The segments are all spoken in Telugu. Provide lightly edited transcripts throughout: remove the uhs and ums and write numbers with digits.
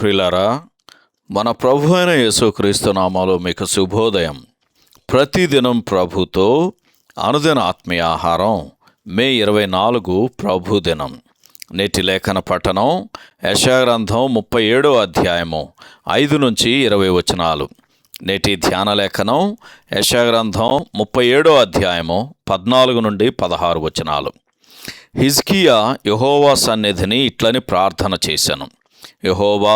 ప్రియులారా, మన ప్రభు అయిన యేసుక్రీస్తు నామములో మీకు శుభోదయం. ప్రతిదినం ప్రభుతో అనుదిన ఆత్మీయ ఆహారం. మే 24 ప్రభు దినం. నేటి లేఖన పఠనం యెషయా గ్రంథం 37వ అధ్యాయము 5-20 వచనాలు. నేటి ధ్యాన లేఖనం యెషయా గ్రంథం 37వ అధ్యాయము 14-16 వచనాలు. హిజ్కియా యెహోవా సన్నిధిని ఇట్లని ప్రార్థన చేశాను. యెహోవా,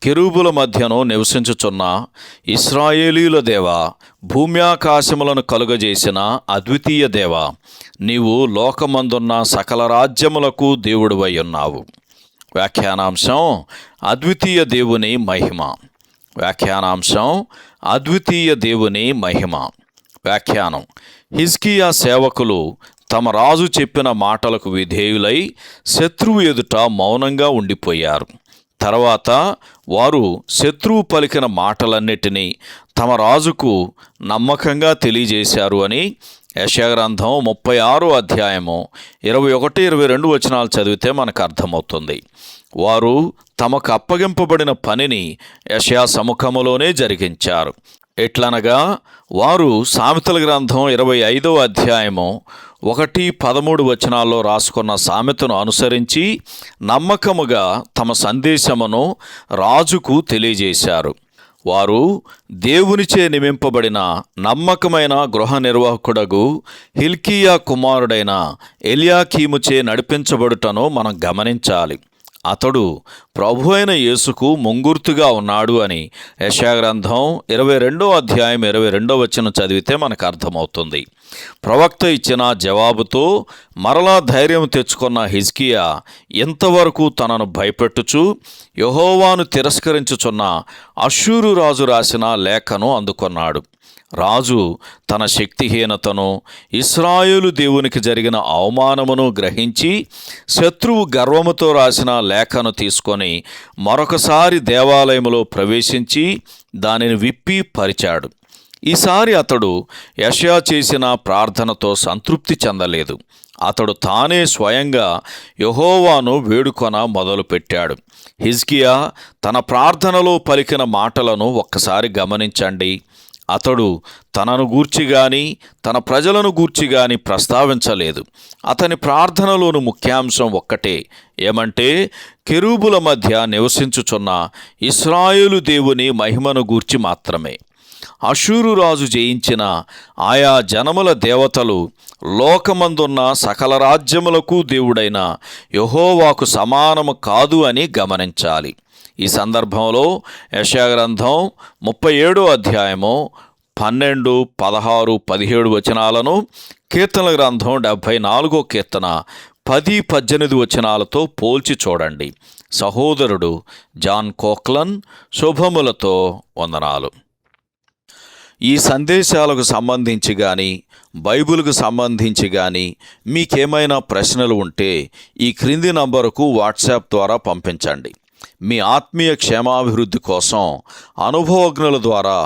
కెరూబుల మధ్యను నివసించుచున్న ఇశ్రాయేలీయుల దేవా, భూమ్యాకాశములను కలుగజేసిన అద్వితీయ దేవా, నీవు లోకమందున్న సకల రాజ్యములకు దేవుడివై ఉన్నావు. వ్యాఖ్యానాంశం: అద్వితీయ దేవుని మహిమ. వ్యాఖ్యానాంశం: అద్వితీయ దేవుని మహిమ. వ్యాఖ్యానం: హిజ్కియా సేవకులు తమ రాజు చెప్పిన మాటలకు విధేయులై శత్రువు ఎదుట మౌనంగా ఉండిపోయారు. తర్వాత వారు శత్రువు పలికిన మాటలన్నిటినీ తమ రాజుకు నమ్మకంగా తెలియజేశారు అని యెషయా గ్రంథం 36వ అధ్యాయము 21-22 వచనాలు చదివితే మనకు అర్థమవుతుంది. వారు తమకు అప్పగింపబడిన పనిని యెషయా సముఖములోనే జరిగించారు. ఎట్లనగా వారు సామెతల గ్రంథం 25వ అధ్యాయము 1-13 వచనాల్లో రాసుకున్న సామెతను అనుసరించి నమ్మకముగా తమ సందేశమును రాజుకు తెలియజేశారు. వారు దేవునిచే నియమింపబడిన నమ్మకమైన గృహ నిర్వాహకుడగు హిల్కీయా కుమారుడైన ఎల్యాకీముచే నడిపించబడుటను మనం గమనించాలి. అతడు ప్రభు అయిన యేసుకు ముంగుర్తుగా ఉన్నాడు అని యెషయా గ్రంథం 22వ అధ్యాయం 22వ వచనం చదివితే మనకు అర్థమవుతుంది. ప్రవక్త ఇచ్చిన జవాబుతో మరలా ధైర్యం తెచ్చుకున్న హిజ్కియా ఎంతవరకు తనను భయపెట్టుచు యెహోవాను తిరస్కరించుచున్న అష్షూరు రాజు రాసిన లేఖను అందుకొన్నాడు. రాజు తన శక్తిహీనతను, ఇశ్రాయేలు దేవునికి జరిగిన అవమానమును గ్రహించి శత్రువు గర్వముతో రాసిన లేఖను తీసుకొని మరొకసారి దేవాలయములో ప్రవేశించి దానిని విప్పి పరిచాడు. ఈసారి అతడు యెషయా చేసిన ప్రార్థనతో సంతృప్తి చెందలేదు. అతడు తానే స్వయంగా యెహోవాను వేడుకొన మొదలుపెట్టాడు. హిజ్కియా తన ప్రార్థనలో పలికిన మాటలను ఒక్కసారి గమనించండి. అతడు తనను గూర్చి గాని తన ప్రజలను గూర్చి గాని ప్రస్తావించలేదు. అతని ప్రార్థనలోని ముఖ్యాంశం ఒక్కటే, ఏమంటే కెరూబుల మధ్య నివసించుచున్న ఇశ్రాయేలు దేవుని మహిమను గూర్చి మాత్రమే. అష్షూరు రాజు జయించిన ఆయా జనముల దేవతలు లోకమందున్న సకల రాజ్యములకు దేవుడైన యెహోవాకు సమానము కాదు అని గమనించాలి. ఈ సందర్భంలో యెషయా గ్రంథం 37వ అధ్యాయము 12, 16, 17 వచనాలను, కీర్తనల గ్రంథం 74వ కీర్తన 10, 18 వచనాలతో పోల్చి చూడండి. సహోదరుడు జాన్ కోక్లన్. శుభములతో వందనాలు. ఈ సందేశాలకు సంబంధించి కానీ బైబిల్కు సంబంధించి కానీ మీకేమైనా ప్రశ్నలు ఉంటే ఈ క్రింది నంబరుకు వాట్సాప్ ద్వారా పంపించండి. మీ ఆత్మీయ క్షేమాభివృద్ధి కోసం అనుభవజ్ఞుల ద్వారా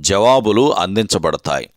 జవాబులు అందించబడతాయి.